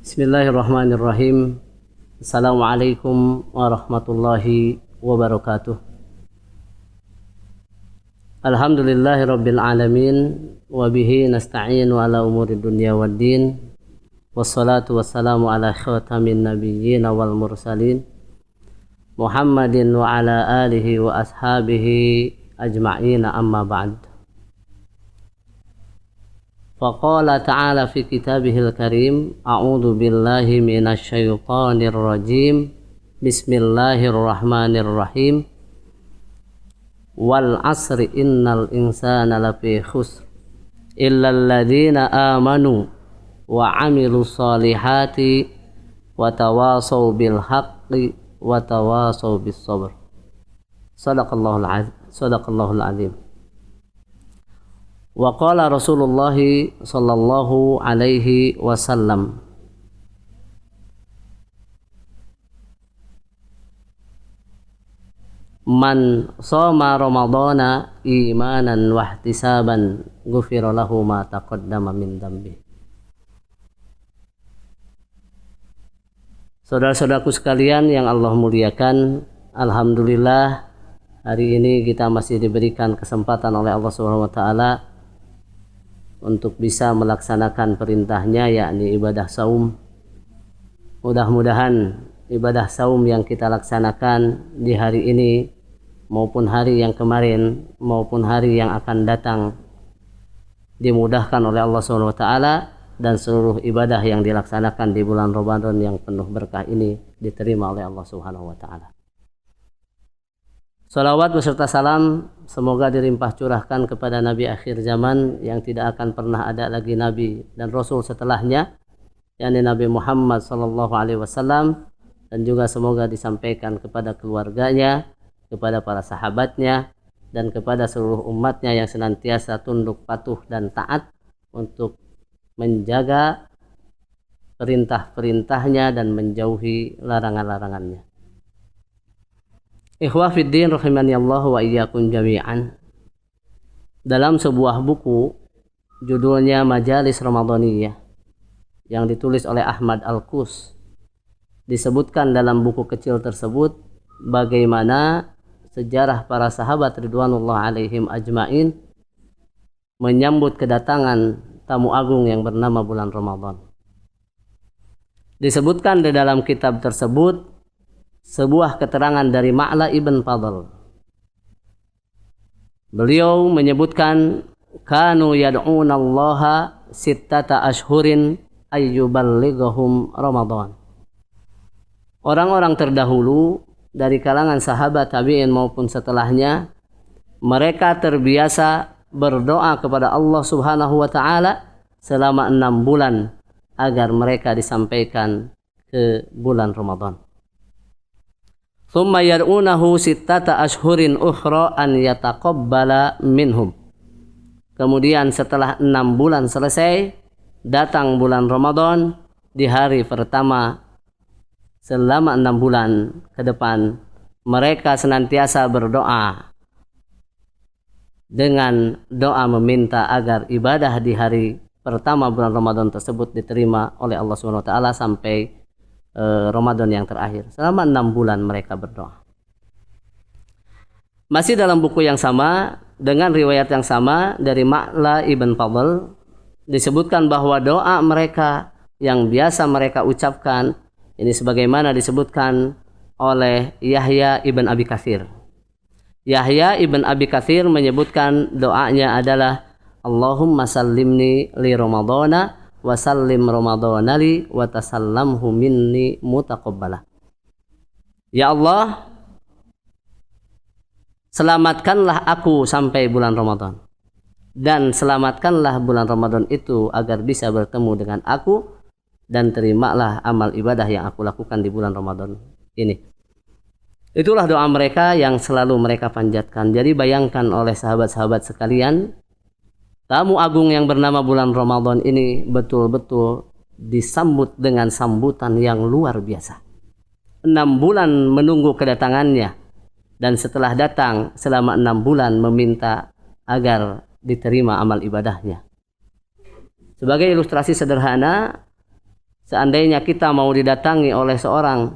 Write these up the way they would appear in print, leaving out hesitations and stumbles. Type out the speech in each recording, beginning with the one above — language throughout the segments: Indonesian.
Bismillahirrahmanirrahim. Assalamualaikum warahmatullahi wabarakatuh. Alhamdulillahi rabbil alamin. Wabihi nasta'inu ala umuri dunya waddin. Wassalatu wassalamu ala khatamin nabiyyin wal mursalin Muhammadin wa ala alihi wa ashabihi ajma'ina amma ba'd. Faqala ta'ala fi kitabihil karim, a'udzu billahi minasy syaithanir rajim. Bismillahirrahmanirrahim. Wal 'asri innal insana lafi khusr illal ladzina amanu wa 'amilus solihati wa tawasaw bil haqqi wa tawasaw bis sabr. Sadaqallahul azim. Wa qala Rasulullah sallallahu alaihi wasallam, man shoma ramadhana imanan wa ihtisaban ghufira lahu ma taqaddama min dhanbi. Saudara-saudaraku sekalian yang Allah muliakan, alhamdulillah hari ini kita masih diberikan kesempatan oleh Allah Subhanahu wa taala untuk bisa melaksanakan perintahnya, yakni ibadah saum. Mudah-mudahan ibadah saum yang kita laksanakan di hari ini maupun hari yang kemarin maupun hari yang akan datang dimudahkan oleh Allah Subhanahu wa taala, dan seluruh ibadah yang dilaksanakan di bulan Ramadan yang penuh berkah ini diterima oleh Allah Subhanahu wa taala. Salawat beserta salam semoga dilimpah curahkan kepada Nabi akhir zaman yang tidak akan pernah ada lagi Nabi dan Rasul setelahnya, yakni Nabi Muhammad sallallahu alaihi wasallam, dan juga semoga disampaikan kepada keluarganya, kepada para sahabatnya, dan kepada seluruh umatnya yang senantiasa tunduk patuh dan taat untuk menjaga perintah-perintahnya dan menjauhi larangan-larangannya. Ikhwah fiddin rahimani Allah wa iyyakum jami'an. Dalam sebuah buku judulnya Majalis Ramadaniyah yang ditulis oleh Ahmad Al-Qus, disebutkan dalam buku kecil tersebut bagaimana sejarah para sahabat ridwanullah alaihim ajmain menyambut kedatangan tamu agung yang bernama bulan Ramadan. Disebutkan di dalam kitab tersebut sebuah keterangan dari Ma'la ibn Fadl. Beliau menyebutkan, kanu yad'unallaha sittata ashhurin ayyuballighahum Ramadan. Orang-orang terdahulu dari kalangan sahabat tabi'in maupun setelahnya, mereka terbiasa berdoa kepada Allah Subhanahu wa taala selama 6 bulan agar mereka disampaikan ke bulan Ramadan. Thumma yar'unahu sittata ashhurin ukhra an yataqabbala minhum. Kemudian setelah 6 bulan selesai, datang bulan Ramadan di hari pertama. Selama 6 bulan ke depan mereka senantiasa berdoa dengan doa meminta agar ibadah di hari pertama bulan Ramadan tersebut diterima oleh Allah Subhanahu wa taala sampai Ramadan yang terakhir. Selama 6 bulan mereka berdoa. Masih dalam buku yang sama dengan riwayat yang sama dari Ma'la ibn Fadl, disebutkan bahwa doa mereka yang biasa mereka ucapkan ini sebagaimana disebutkan oleh Yahya ibn Abi Katsir. Yahya ibn Abi Katsir menyebutkan doanya adalah Allahumma sallimni li Ramadana wa sallim Ramadana li wa tasallamhu minni mutaqabbalah. Ya Allah, selamatkanlah aku sampai bulan Ramadan, dan selamatkanlah bulan Ramadan itu agar bisa bertemu dengan aku, dan terimalah amal ibadah yang aku lakukan di bulan Ramadan ini. Itulah doa mereka yang selalu mereka panjatkan. Jadi bayangkan oleh sahabat-sahabat sekalian, tamu agung yang bernama bulan Ramadan ini betul-betul disambut dengan sambutan yang luar biasa. 6 bulan menunggu kedatangannya, dan setelah datang selama 6 bulan meminta agar diterima amal ibadahnya. Sebagai ilustrasi sederhana, Seandainya kita mau didatangi oleh seorang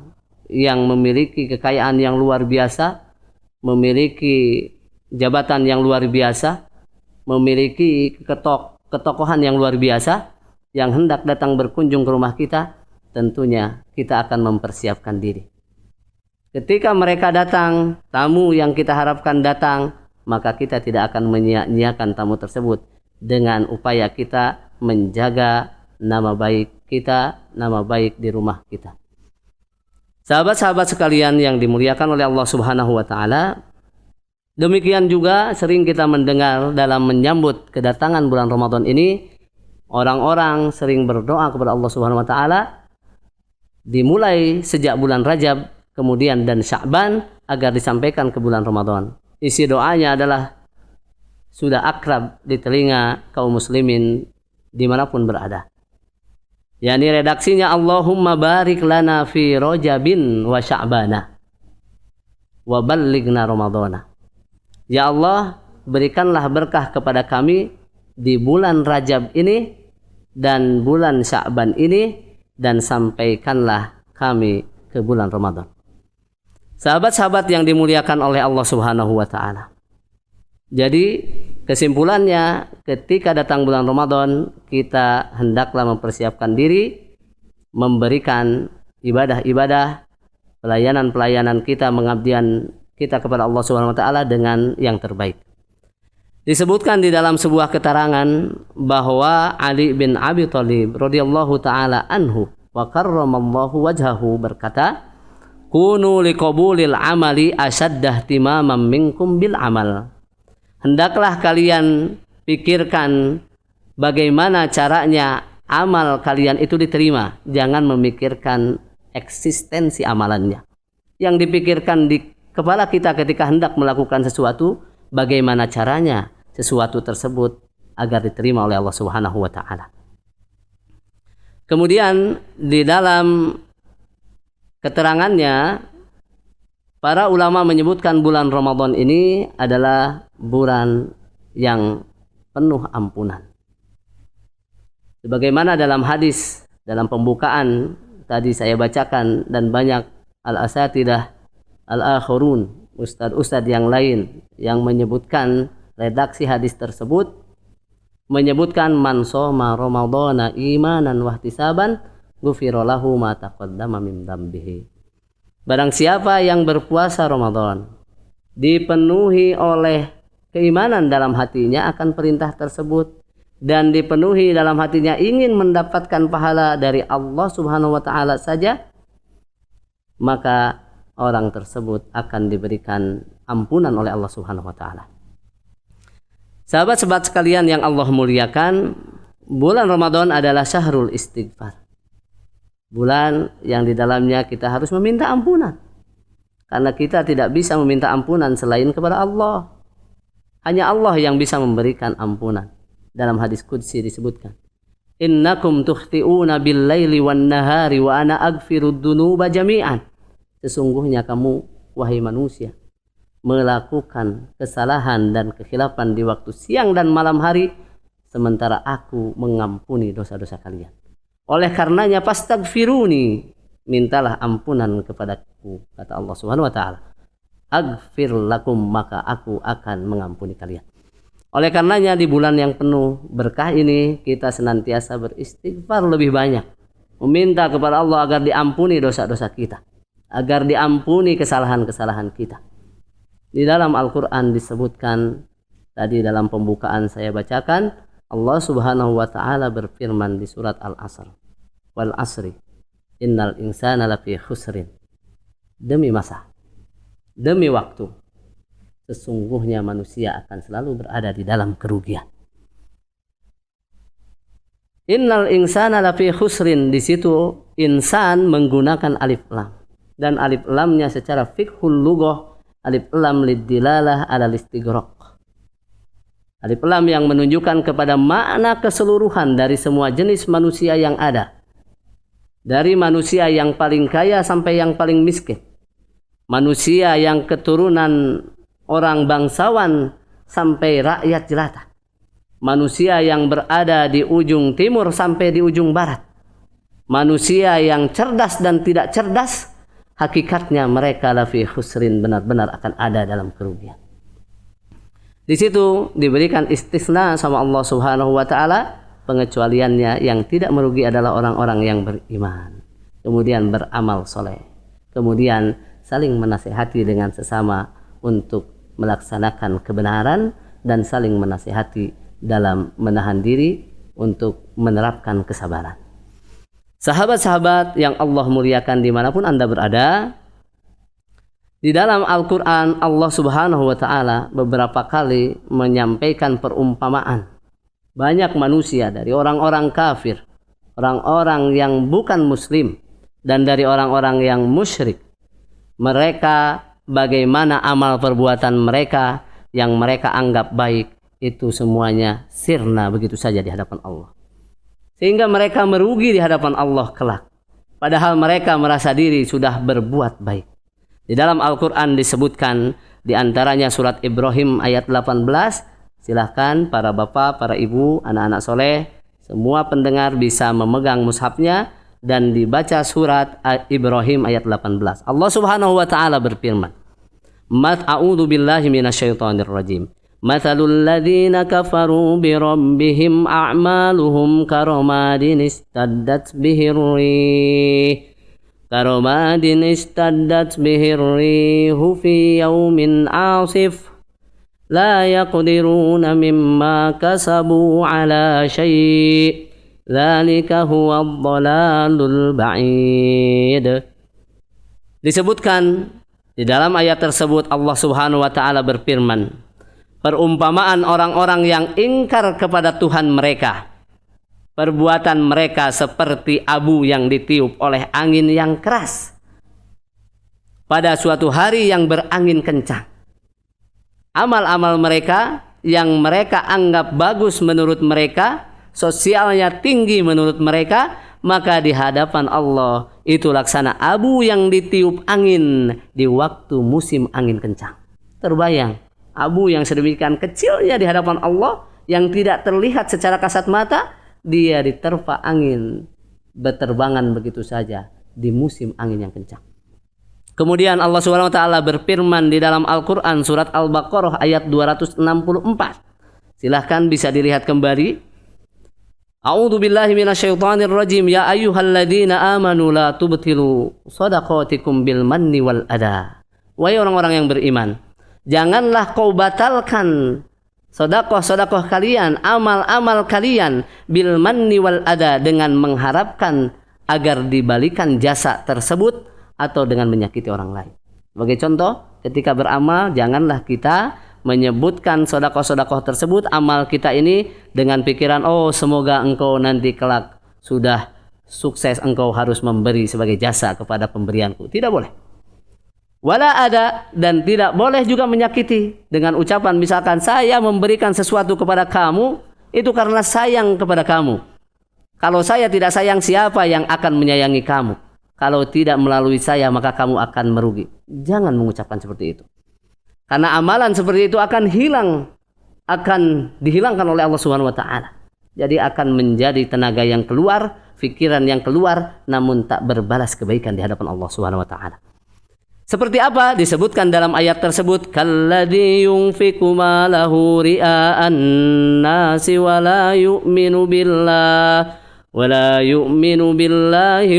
yang memiliki kekayaan yang luar biasa, memiliki jabatan yang luar biasa, memiliki ketokohan yang luar biasa, yang hendak datang berkunjung ke rumah kita, tentunya kita akan mempersiapkan diri. Ketika mereka datang, tamu yang kita harapkan datang, maka kita tidak akan menyia-nyiakan tamu tersebut dengan upaya kita menjaga nama baik kita, nama baik di rumah kita. Sahabat-sahabat sekalian yang dimuliakan oleh Allah Subhanahu wa taala, demikian juga sering kita mendengar dalam menyambut kedatangan bulan Ramadan ini, orang-orang sering berdoa kepada Allah Subhanahu wa taala dimulai sejak bulan Rajab, kemudian dan Sya'ban agar disampaikan ke bulan Ramadan. Isi doanya adalah sudah akrab di telinga kaum muslimin dimanapun berada. Yani redaksinya Allahumma barik lana fi Rajabin wa Sya'bana wa ballighna Ramadhana. Ya Allah, berikanlah berkah kepada kami di bulan Rajab ini dan bulan Sya'ban ini, dan sampaikanlah kami ke bulan Ramadan. Sahabat-sahabat yang dimuliakan oleh Allah Subhanahu wa taala. Jadi kesimpulannya, ketika datang bulan Ramadan, kita hendaklah mempersiapkan diri, memberikan ibadah-ibadah, pelayanan-pelayanan kita, mengabdian kita kepada Allah Subhanahu wa taala dengan yang terbaik. Disebutkan di dalam sebuah keterangan bahwa Ali bin Abi Thalib radhiyallahu taala anhu wa karramallahu wajhahu berkata, "Kunu liqabulil amali ashaddah ihtimaman minkum bil amal." Hendaklah kalian pikirkan bagaimana caranya amal kalian itu diterima. Jangan memikirkan eksistensi amalannya. Yang dipikirkan di kepala kita ketika hendak melakukan sesuatu, bagaimana caranya sesuatu tersebut agar diterima oleh Allah Subhanahu wa taala. Kemudian di dalam keterangannya, para ulama menyebutkan bulan Ramadan ini adalah bulan yang penuh ampunan. Sebagaimana dalam hadis, dalam pembukaan tadi saya bacakan, dan banyak al-asatidah al-akhirun, ustadz-ustadz yang lain yang menyebutkan redaksi hadis tersebut, menyebutkan man shoma ramadhana imanan wa ihtisaban ghufira lahu ma taqaddama min dzambihi. Barang siapa yang berpuasa Ramadan dipenuhi oleh keimanan dalam hatinya akan perintah tersebut, dan dipenuhi dalam hatinya ingin mendapatkan pahala dari Allah Subhanahu wa taala saja, maka orang tersebut akan diberikan ampunan oleh Allah Subhanahu wa taala. Sahabat-sahabat sekalian yang Allah muliakan, bulan Ramadan adalah syahrul istighfar. Bulan yang di dalamnya kita harus meminta ampunan. Karena kita tidak bisa meminta ampunan selain kepada Allah. Hanya Allah yang bisa memberikan ampunan. Dalam hadis qudsi disebutkan, "Innakum tukhti'una bil-laili wan-nahari wa ana aghfirud dunuba jami'an." Sesungguhnya kamu, wahai manusia, melakukan kesalahan dan kekhilafan di waktu siang dan malam hari, sementara aku mengampuni dosa-dosa kalian. Oleh karenanya fastaghfiruni, mintalah ampunan kepadaku, kata Allah Subhanahu wa taala. Aghfir lakum, maka aku akan mengampuni kalian. Oleh karenanya di bulan yang penuh berkah ini kita senantiasa beristighfar lebih banyak, meminta kepada Allah agar diampuni dosa-dosa kita, agar diampuni kesalahan-kesalahan kita. Di dalam Al-Quran disebutkan, tadi dalam pembukaan saya bacakan, Allah Subhanahu wa ta'ala berfirman di surat Al-Asr, wal asri innal insana lafi khusrin. Demi masa, demi waktu, sesungguhnya manusia akan selalu berada di dalam kerugian. Innal insana lafi khusrin, di situ insan menggunakan alif lam, dan alif lamnya secara fiqhul lughah alif lam lidilalah ala istighraq. Alif lam yang menunjukkan kepada makna keseluruhan dari semua jenis manusia yang ada. Dari manusia yang paling kaya sampai yang paling miskin. Manusia yang keturunan orang bangsawan sampai rakyat jelata. Manusia yang berada di ujung timur sampai di ujung barat. manusia yang cerdas dan tidak cerdas, hakikatnya mereka lafi khusrin, benar-benar akan ada dalam kerugian. Di situ diberikan istisna sama Allah Subhanahu wa taala, pengecualiannya yang tidak merugi adalah orang-orang yang beriman, kemudian beramal soleh, kemudian saling menasihati dengan sesama untuk melaksanakan kebenaran dan saling menasihati dalam menahan diri untuk menerapkan kesabaran. Sahabat-sahabat yang Allah muliakan dimanapun Anda berada, di dalam Al-Quran Allah Subhanahu wa ta'ala beberapa kali menyampaikan perumpamaan. Banyak manusia dari orang-orang kafir, orang-orang yang bukan muslim, dan dari orang-orang yang musyrik. Mereka bagaimana amal perbuatan mereka yang mereka anggap baik, itu semuanya sirna begitu saja di hadapan Allah. Sehingga mereka merugi di hadapan Allah kelak. Padahal mereka merasa diri sudah berbuat baik. Di dalam Al-Quran disebutkan di antaranya surat Ibrahim ayat 18. Silahkan para bapak, para ibu, anak-anak soleh, semua pendengar bisa memegang mushafnya dan dibaca surat Ibrahim ayat 18. Allah Subhanahu wa ta'ala berfirman, A'udzu billahi minasyaitonir rajim. Mathalul ladzina kafaru bi rabbihim a'maluhum karamadin istaddat bihir rih كرماد اشتدت به الريح في يوم عاصف لا يقدرون مما كسبوا على شيء ذلك هو الضلال البعيد. Disebutkan di dalam ayat tersebut Allah Subhanahu wa taala berfirman, perumpamaan orang-orang yang ingkar kepada Tuhan mereka. Perbuatan mereka seperti abu yang ditiup oleh angin yang keras pada suatu hari yang berangin kencang. Amal-amal mereka yang mereka anggap bagus menurut mereka, sosialnya tinggi menurut mereka, maka di hadapan Allah itu laksana abu yang ditiup angin di waktu musim angin kencang. Terbayang abu yang sedemikian kecilnya di hadapan Allah yang tidak terlihat secara kasat mata, dia diterpa angin berterbangan begitu saja di musim angin yang kencang. Kemudian Allah Subhanahu wa taala berfirman di dalam Al-Qur'an surat Al-Baqarah ayat 264. Silahkan bisa dilihat kembali. A'udzu billahi minasyaitonir rajim. Ya ayyuhalladzina amanu la tubtilu shadaqatikum bil manni wal adha. Wahai orang-orang yang beriman, janganlah kau batalkan sedekah kalian, amal-amal kalian bil manni wal adha, dengan mengharapkan agar dibalikan jasa tersebut atau dengan menyakiti orang lain. Sebagai contoh, ketika beramal janganlah kita menyebutkan sedekah tersebut, amal kita ini dengan pikiran, oh semoga engkau nanti kelak sudah sukses, engkau harus memberi sebagai jasa kepada pemberianku. Tidak boleh. Wala ada, dan tidak boleh juga menyakiti dengan ucapan misalkan saya memberikan sesuatu kepada kamu itu karena sayang kepada kamu. Kalau saya tidak sayang, siapa yang akan menyayangi kamu? Kalau tidak melalui saya maka kamu akan merugi. Jangan mengucapkan seperti itu. Karena amalan seperti itu akan dihilangkan oleh Allah Subhanahu wa taala. Jadi akan menjadi tenaga yang keluar, pikiran yang keluar, namun tak berbalas kebaikan di hadapan Allah Subhanahu wa taala. Seperti apa? Disebutkan dalam ayat tersebut, kalladzi yunfiqu malahu ria'an nasi wa la yu'minu billahi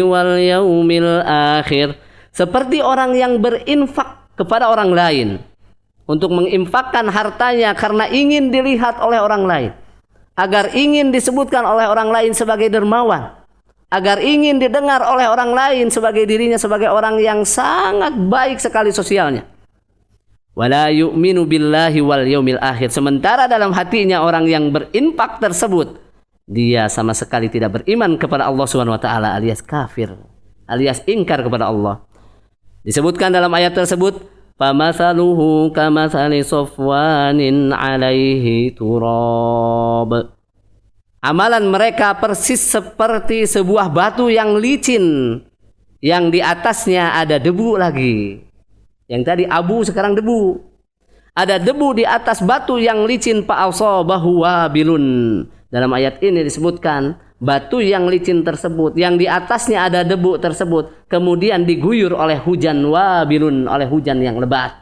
wal yaumil akhir. Seperti orang yang berinfak kepada orang lain, untuk menginfakkan hartanya karena ingin dilihat oleh orang lain, agar ingin disebutkan oleh orang lain sebagai dermawan, agar ingin didengar oleh orang lain sebagai dirinya sebagai orang yang sangat baik sekali sosialnya. Wala yu'minu billahi wal yaumil akhir. Sementara dalam hatinya orang yang berinfak tersebut, dia sama sekali tidak beriman kepada Allah Subhanahu wa taala, alias kafir, alias ingkar kepada Allah. Disebutkan dalam ayat tersebut, famathaluhu kamathali safwanin 'alaihi turab. Amalan mereka persis seperti sebuah batu yang licin, yang di atasnya ada debu lagi. Yang tadi abu, sekarang debu. Ada debu di atas batu yang licin, fa'asabahu wabilun. Dalam ayat ini disebutkan batu yang licin tersebut, yang di atasnya ada debu tersebut, kemudian diguyur oleh hujan wabilun, oleh hujan yang lebat.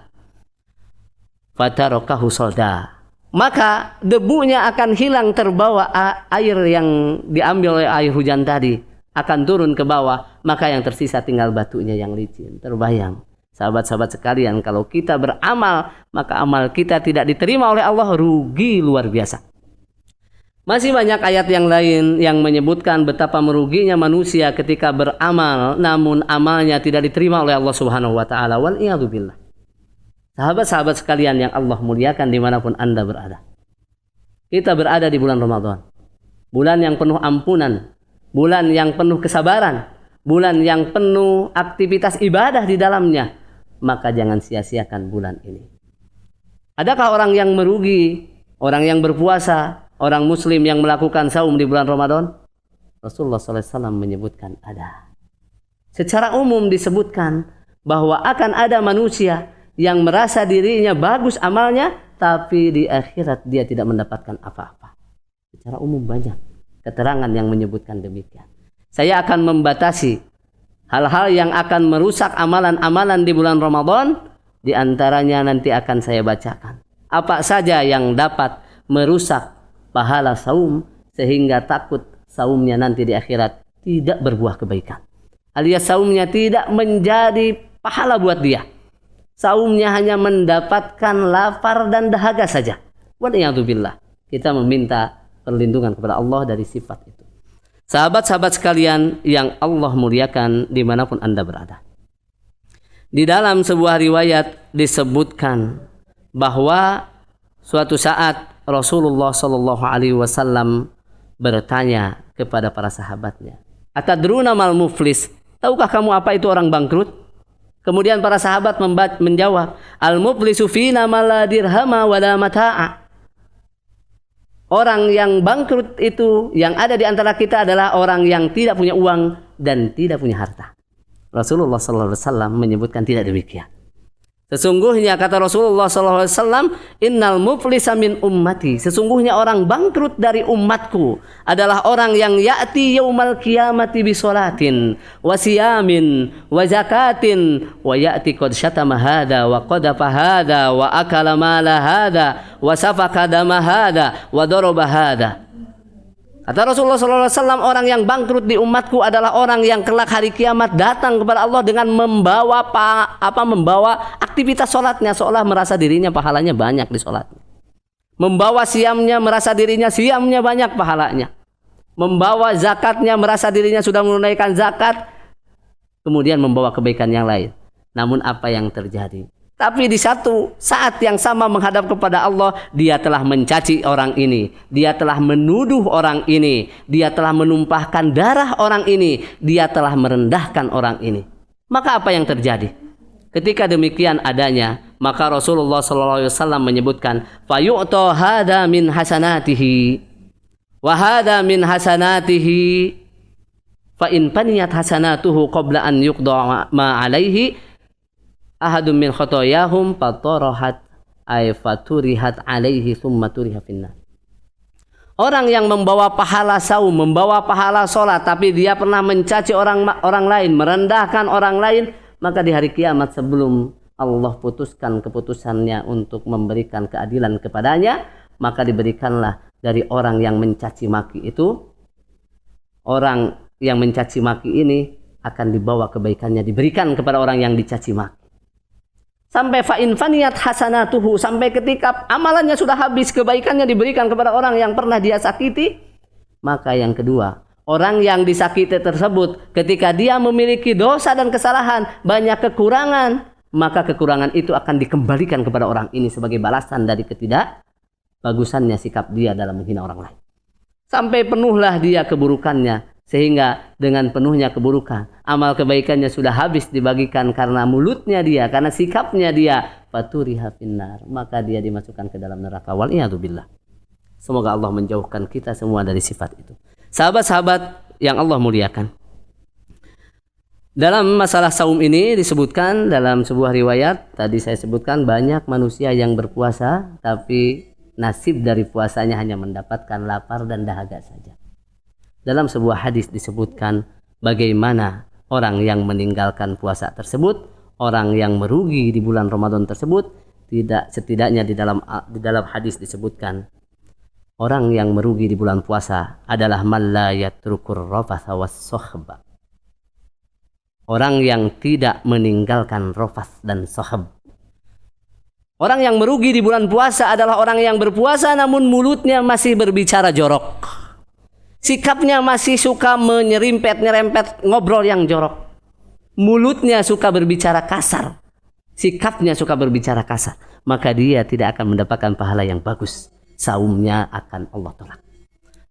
Fatarakahu solda. Maka debunya akan hilang terbawa air yang diambil oleh air hujan tadi, akan turun ke bawah, maka yang tersisa tinggal batunya yang licin. Terbayang, sahabat-sahabat sekalian, kalau kita beramal, maka amal kita tidak diterima oleh Allah, rugi luar biasa. Masih banyak ayat yang lain yang menyebutkan betapa meruginya manusia ketika beramal namun amalnya tidak diterima oleh Allah Subhanahu wa taala. Wal iyadu billah. Sahabat-sahabat sekalian yang Allah muliakan dimanapun Anda berada. Kita berada di bulan Ramadan. Bulan yang penuh ampunan, bulan yang penuh kesabaran, bulan yang penuh aktivitas ibadah di dalamnya. Maka jangan sia-siakan bulan ini. Adakah orang yang merugi, orang yang berpuasa, orang muslim yang melakukan saum di bulan Ramadan? Rasulullah SAW menyebutkan ada. Secara umum disebutkan bahwa akan ada manusia yang merasa dirinya bagus amalnya, tapi di akhirat dia tidak mendapatkan apa-apa. Secara umum banyak keterangan yang menyebutkan demikian. Saya akan membatasi hal-hal yang akan merusak amalan-amalan di bulan Ramadan. Di antaranya nanti akan saya bacakan. Apa saja yang dapat merusak pahala saum sehingga takut saumnya nanti di akhirat tidak berbuah kebaikan, alias saumnya tidak menjadi pahala buat dia, saumnya hanya mendapatkan lapar dan dahaga saja. Waliyadzubillah. Kita meminta perlindungan kepada Allah dari sifat itu. Sahabat-sahabat sekalian yang Allah muliakan dimanapun Anda berada, di dalam sebuah riwayat disebutkan bahwa suatu saat Rasulullah Shallallahu Alaihi Wasallam bertanya kepada para sahabatnya, "Atadruna mal muflis? Tahukah kamu apa itu orang bangkrut?" Kemudian para sahabat menjawab, "Al muflisu fina ma la dirhama wa la mata'a." Orang yang bangkrut itu yang ada di antara kita adalah orang yang tidak punya uang dan tidak punya harta. Rasulullah Shallallahu Alaihi Wasallam menyebutkan tidak demikian. Sesungguhnya kata Rasulullah SAW, innal muflisa min ummati. Sesungguhnya orang bangkrut dari umatku adalah orang yang ya'ti yaumal qiyamati bisolatin wa siyamin wa zakatin wa ya'ti qad syatama hada wa qadafa hada wa akala mala hada wa safaka dama hada wa daraba hada. Kata Rasulullah SAW, orang yang bangkrut di umatku adalah orang yang kelak hari kiamat datang kepada Allah dengan membawa aktivitas sholatnya, seolah merasa dirinya pahalanya banyak di sholatnya. Membawa siamnya, merasa dirinya siamnya banyak pahalanya. Membawa zakatnya, merasa dirinya sudah menunaikan zakat. Kemudian membawa kebaikan yang lain. Namun apa yang terjadi? Tapi di satu saat yang sama menghadap kepada Allah, dia telah mencaci orang ini, dia telah menuduh orang ini, dia telah menumpahkan darah orang ini, dia telah merendahkan orang ini. Maka apa yang terjadi? Ketika demikian adanya, maka Rasulullah SAW menyebutkan, fayu'ta hada min hasanatihi wa hada min hasanatihi fa in paniyat hasanatuhu qabla an yuqda ma alaihi ahadum min khotoyahum fatarahat ay faturihat alaihi thumma turiha finnar. Orang yang membawa pahala saum, membawa pahala sholat, tapi dia pernah mencaci orang lain, merendahkan orang lain, maka di hari kiamat sebelum Allah putuskan keputusannya untuk memberikan keadilan kepadanya, maka diberikanlah dari orang yang mencaci maki itu, orang yang mencaci maki ini akan dibawa kebaikannya, diberikan kepada orang yang dicaci maki. Sampai fa'in faniyat hasanatuhu, sampai ketika amalannya sudah habis, kebaikannya diberikan kepada orang yang pernah dia sakiti. Maka yang kedua, orang yang disakiti tersebut ketika dia memiliki dosa dan kesalahan, banyak kekurangan, maka kekurangan itu akan dikembalikan kepada orang ini sebagai balasan dari ketidakbagusannya sikap dia dalam menghina orang lain. Sampai penuhlah dia keburukannya, sehingga dengan penuhnya keburukan, amal kebaikannya sudah habis dibagikan karena mulutnya dia, karena sikapnya dia, faturiha finnar, maka dia dimasukkan ke dalam neraka. Waliyadzubillah. Semoga Allah menjauhkan kita semua dari sifat itu. Sahabat-sahabat yang Allah muliakan, dalam masalah saum ini disebutkan dalam sebuah riwayat, tadi saya sebutkan banyak manusia yang berpuasa tapi nasib dari puasanya hanya mendapatkan lapar dan dahaga saja. Dalam sebuah hadis disebutkan bagaimana orang yang meninggalkan puasa tersebut, orang yang merugi di bulan Ramadan tersebut, setidaknya di dalam hadis disebutkan orang yang merugi di bulan puasa adalah man la yatrukur rafatha was-sohba. Orang yang tidak meninggalkan rafath dan sohab. Orang yang merugi di bulan puasa adalah orang yang berpuasa namun mulutnya masih berbicara jorok. Sikapnya masih suka nyerempet ngobrol yang jorok. Mulutnya suka berbicara kasar. Sikapnya suka berbicara kasar. Maka dia tidak akan mendapatkan pahala yang bagus. Saumnya akan Allah tolak.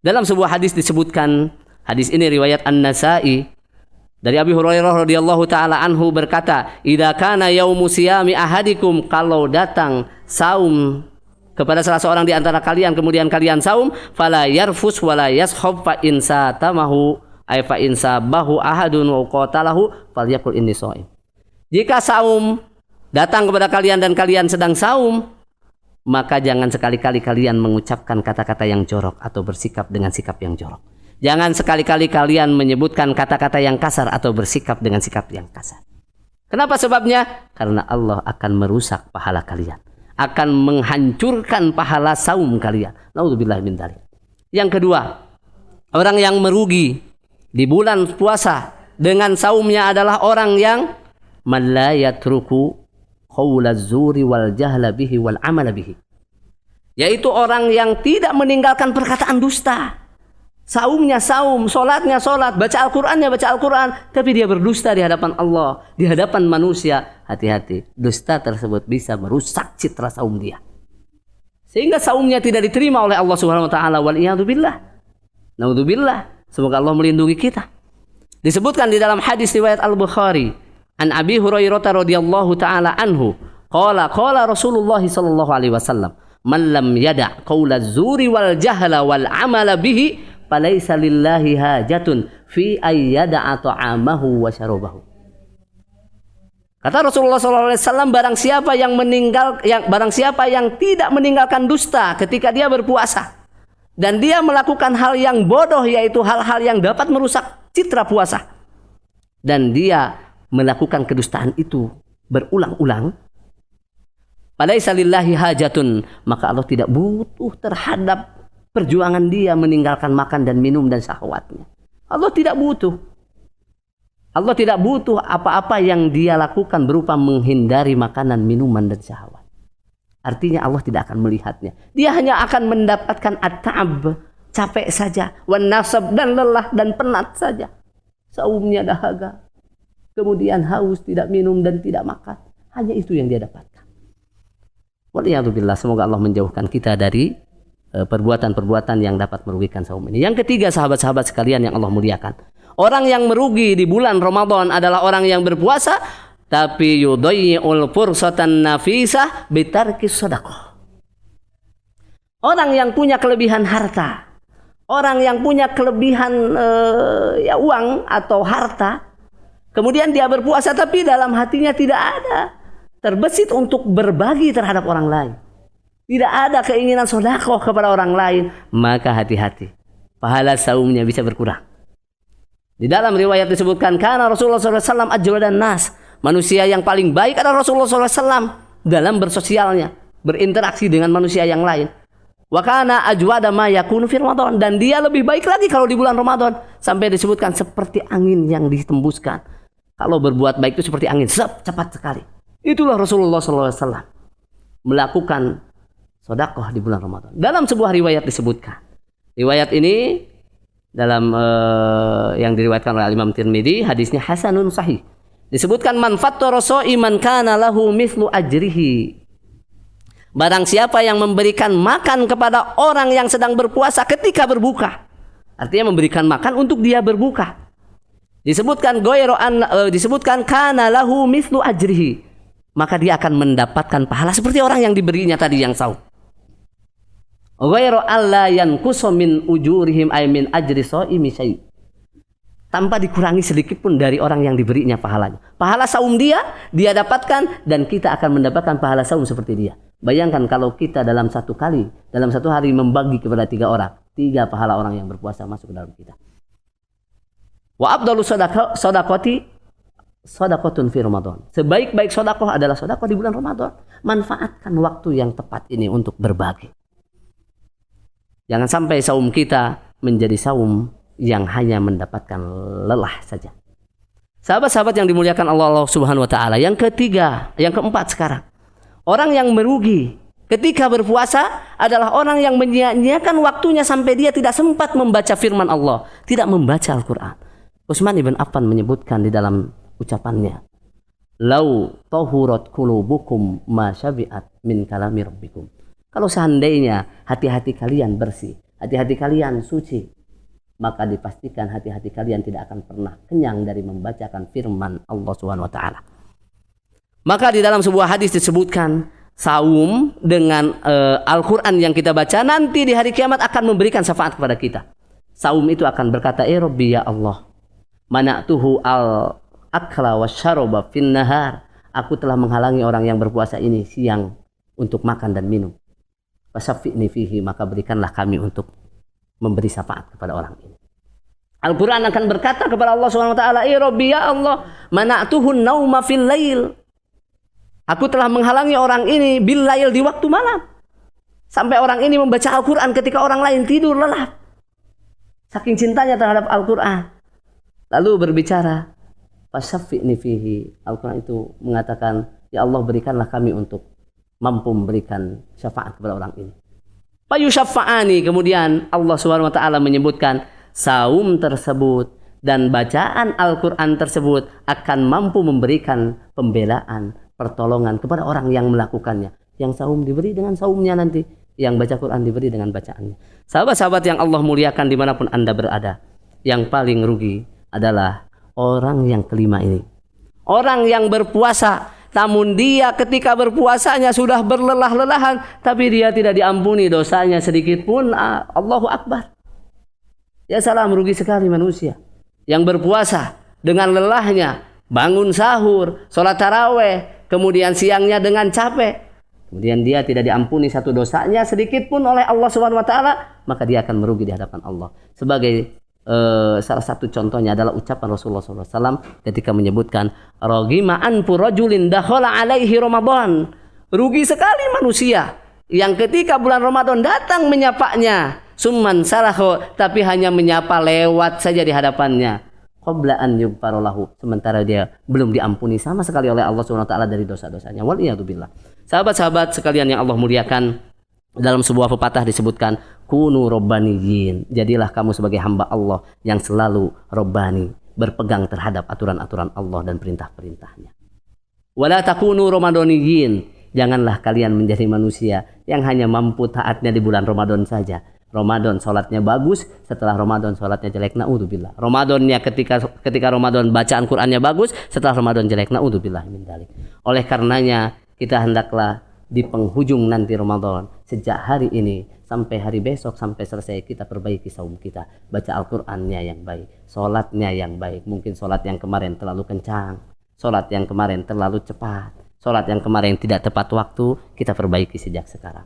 Dalam sebuah hadis disebutkan, hadis ini riwayat An-Nasa'i, dari Abi Hurairah radhiyallahu taala anhu berkata, "Idza kana yaumu siyami ahadikum," kalau datang saum kepada salah seorang di antara kalian kemudian kalian saum, fala yarfus wala yashab fa in satamahu ay fa in sabahu ahadun wa qatalahu falyaqul inni shaim. Jika saum datang kepada kalian dan kalian sedang saum, maka jangan sekali-kali kalian mengucapkan kata-kata yang jorok atau bersikap dengan sikap yang jorok. Jangan sekali-kali kalian menyebutkan kata-kata yang kasar atau bersikap dengan sikap yang kasar. Kenapa sebabnya? Karena Allah akan merusak pahala kalian, akan menghancurkan pahala saum kalian. Naudzubillah min dzalik. Yang kedua, orang yang merugi di bulan puasa dengan saumnya adalah orang yang man la yatruku qaulaz zuri wal jahla bihi wal amala bihi. Yaitu orang yang tidak meninggalkan perkataan dusta. Saumnya saum, solatnya solat, baca Al-Qur'annya baca Al-Qur'an, tapi dia berdusta di hadapan Allah, di hadapan manusia. Hati-hati, dusta tersebut bisa merusak citra saum dia, sehingga saumnya tidak diterima oleh Allah Subhanahu wa taala. Wal iyadu billah. Naudzubillah. Semoga Allah melindungi kita. Disebutkan di dalam hadis riwayat Al-Bukhari, an Abi Hurairah radhiyallahu taala anhu, qala Rasulullah sallallahu alaihi wasallam, man lam yada' qaulaz zuri wal jahla wal amala bihi falaisa lillahi hajatun fi ayyada'a ta'amahu wa syarabahu. Kata Rasulullah SAW, barang siapa yang tidak meninggalkan dusta ketika dia berpuasa dan dia melakukan hal yang bodoh, yaitu hal-hal yang dapat merusak citra puasa, dan dia melakukan kedustaan itu berulang-ulang, falaisa lillahi hajatun, maka Allah tidak butuh terhadap perjuangan dia meninggalkan makan dan minum dan syahwatnya. Allah tidak butuh. Allah tidak butuh apa-apa yang dia lakukan berupa menghindari makanan, minuman dan syahwat. Artinya Allah tidak akan melihatnya. Dia hanya akan mendapatkan at-ta'ab, capek saja, wan nasab, dan lelah dan penat saja. Saumnya dahaga, kemudian haus, tidak minum dan tidak makan. Hanya itu yang dia dapatkan. Waliyadzubillah, semoga Allah menjauhkan kita dari perbuatan-perbuatan yang dapat merugikan saum ini. Yang ketiga, sahabat-sahabat sekalian yang Allah muliakan, orang yang merugi di bulan Ramadan adalah orang yang berpuasa tapi yudayyi'ul fursatan nafisah bitarkis shadaqah. Orang yang punya kelebihan harta, orang yang punya kelebihan uang atau harta, kemudian dia berpuasa tapi dalam hatinya tidak ada terbesit untuk berbagi terhadap orang lain, tidak ada keinginan sedekah kepada orang lain, maka hati-hati, pahala saumnya bisa berkurang. Di dalam riwayat disebutkan, karena Rasulullah SAW ajwadan nas, manusia yang paling baik adalah Rasulullah SAW dalam bersosialnya, berinteraksi dengan manusia yang lain. Wa kana ajwada ma yakunu fi Ramadan, dan dia lebih baik lagi kalau di bulan Ramadan, sampai disebutkan seperti angin yang ditembuskan. Kalau berbuat baik itu seperti angin, cepat sekali. Itulah Rasulullah SAW melakukan sedekah di bulan Ramadan. Dalam sebuah riwayat disebutkan, riwayat ini dalam yang diriwayatkan oleh Imam Tirmidzi, hadisnya hasanun sahih. Disebutkan, man fattara sha'iman kana lahu mithlu ajrihi. Barang siapa yang memberikan makan kepada orang yang sedang berpuasa ketika berbuka, artinya memberikan makan untuk dia berbuka. Disebutkan kana lahu mithlu ajrihi, maka dia akan mendapatkan pahala seperti orang yang diberinya tadi yang saum. Ghairu alla yanqusu min ujurihim ay min ajri shaimi syai', tanpa dikurangi sedikit pun dari orang yang diberinya pahalanya. Pahala saum dia dapatkan, dan kita akan mendapatkan pahala saum seperti dia. Bayangkan kalau kita dalam satu hari membagi kepada 3 orang, 3 pahala orang yang berpuasa masuk ke dalam kita. Wa afdalu shadaqati shadaqatun fi Ramadan. Sebaik-baik sedekah adalah sedekah di bulan Ramadan. Manfaatkan waktu yang tepat ini untuk berbagi. Jangan sampai saum kita menjadi saum yang hanya mendapatkan lelah saja. Sahabat-sahabat yang dimuliakan Allah Subhanahu wa taala, yang keempat sekarang. Orang yang merugi ketika berpuasa adalah orang yang menyia-nyiakan waktunya sampai dia tidak sempat membaca firman Allah, tidak membaca Al-Qur'an. Utsman ibn Affan menyebutkan di dalam ucapannya, "Lau tahurat qulubukum ma syabi'at min kalami rabbikum." Kalau seandainya hati-hati kalian bersih, hati-hati kalian suci, maka dipastikan hati-hati kalian tidak akan pernah kenyang dari membacakan firman Allah Subhanahu wa taala. Maka di dalam sebuah hadis disebutkan saum dengan Al-Qur'an yang kita baca nanti di hari kiamat akan memberikan syafaat kepada kita. Saum itu akan berkata, Rabbi ya Allah, mana'tuhu al-akla wasyaraba fin nahar. Aku telah menghalangi orang yang berpuasa ini siang untuk makan dan minum. Fasaffi'ni fihi, maka berikanlah kami untuk memberi syafaat kepada orang ini. Al-Qur'an akan berkata kepada Allah Subhanahu wa taala, Rabbi ya Allah, mana'tuhu nauma fil lail. Aku telah menghalangi orang ini bil lail, di waktu malam. Sampai orang ini membaca Al-Qur'an ketika orang lain tidur lelap. Saking cintanya terhadap Al-Qur'an. Lalu berbicara, fasaffi'ni fihi. Al-Qur'an itu mengatakan, ya Allah berikanlah kami untuk mampu memberikan syafaat kepada orang ini. Fayusyafa'ani, kemudian Allah Subhanahu wa taala menyebutkan saum tersebut dan bacaan Al-Qur'an tersebut akan mampu memberikan pembelaan, pertolongan kepada orang yang melakukannya. Yang saum diberi dengan saumnya nanti, yang baca Quran diberi dengan bacaannya. Sahabat-sahabat yang Allah muliakan dimanapun Anda berada, yang paling rugi adalah orang yang kelima ini. Orang yang berpuasa, namun dia ketika berpuasanya sudah berlelah-lelahan, tapi dia tidak diampuni dosanya sedikit pun. Allahu Akbar. Ya salam, rugi sekali manusia yang berpuasa dengan lelahnya, bangun sahur, sholat taraweh, kemudian siangnya dengan capek, kemudian dia tidak diampuni satu dosanya sedikit pun oleh Allah Subhanahu wa taala, maka dia akan merugi di hadapan Allah. Sebagai salah satu contohnya adalah ucapan Rasulullah SAW ketika menyebutkan ragima anfu rajulin dakhala alaihi Ramadan. Rugi sekali manusia yang ketika bulan Ramadan datang menyapanya, summan salaho, tapi hanya menyapa lewat saja di hadapannya, qabla an yughfara lahu, sementara dia belum diampuni sama sekali oleh Allah Subhanahu wa taala dari dosa-dosanya. Waliyadzubillah. Sahabat-sahabat sekalian yang Allah muliakan, dalam sebuah pepatah disebutkan, kunu robbaniyin, jadilah kamu sebagai hamba Allah yang selalu robbani, berpegang terhadap aturan-aturan Allah dan perintah-perintahnya. Wala takunu ramadaniyin, janganlah kalian menjadi manusia yang hanya mampu taatnya di bulan Ramadan saja. Ramadan sholatnya bagus, setelah Ramadan sholatnya jelek, naudzubillah. Ramadannya ketika Ramadan bacaan Qur'annya bagus, setelah Ramadan jelek, naudzubillah min dzalik. Oleh karenanya kita hendaklah di penghujung nanti Ramadan, sejak hari ini sampai hari besok, sampai selesai, kita perbaiki saum kita, baca Al-Qur'annya yang baik, sholatnya yang baik. Mungkin sholat yang kemarin terlalu kencang, sholat yang kemarin terlalu cepat, sholat yang kemarin tidak tepat waktu, kita perbaiki sejak sekarang.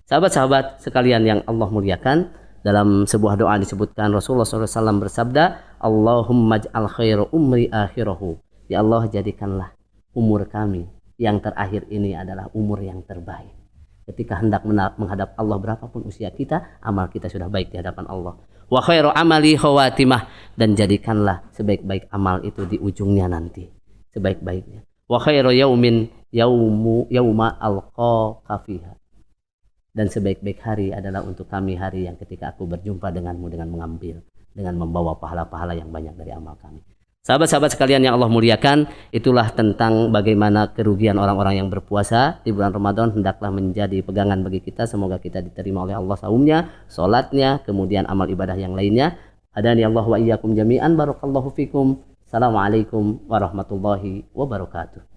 Sahabat-sahabat sekalian yang Allah muliakan, dalam sebuah doa disebutkan Rasulullah SAW bersabda, Allahumma ja'al khairu umri akhirahu, ya Allah jadikanlah umur kami yang terakhir ini adalah umur yang terbaik. Ketika hendak menghadap Allah, berapapun usia kita, amal kita sudah baik di hadapan Allah. Wa khairu amali khawatimah, dan jadikanlah sebaik-baik amal itu di ujungnya nanti, sebaik-baiknya. Wa khairu yaumin yauma alqaka fiha, dan sebaik-baik hari adalah untuk kami hari yang ketika aku berjumpa denganmu dengan mengambil, dengan membawa pahala-pahala yang banyak dari amal kami. Sahabat-sahabat sekalian yang Allah muliakan, itulah tentang bagaimana kerugian orang-orang yang berpuasa di bulan Ramadan. Hendaklah menjadi pegangan bagi kita. Semoga kita diterima oleh Allah saumnya, sholatnya, kemudian amal ibadah yang lainnya. Hadani Allah wa iyyakum jami'an. Barakallahu fikum. Assalamualaikum warahmatullahi wabarakatuh.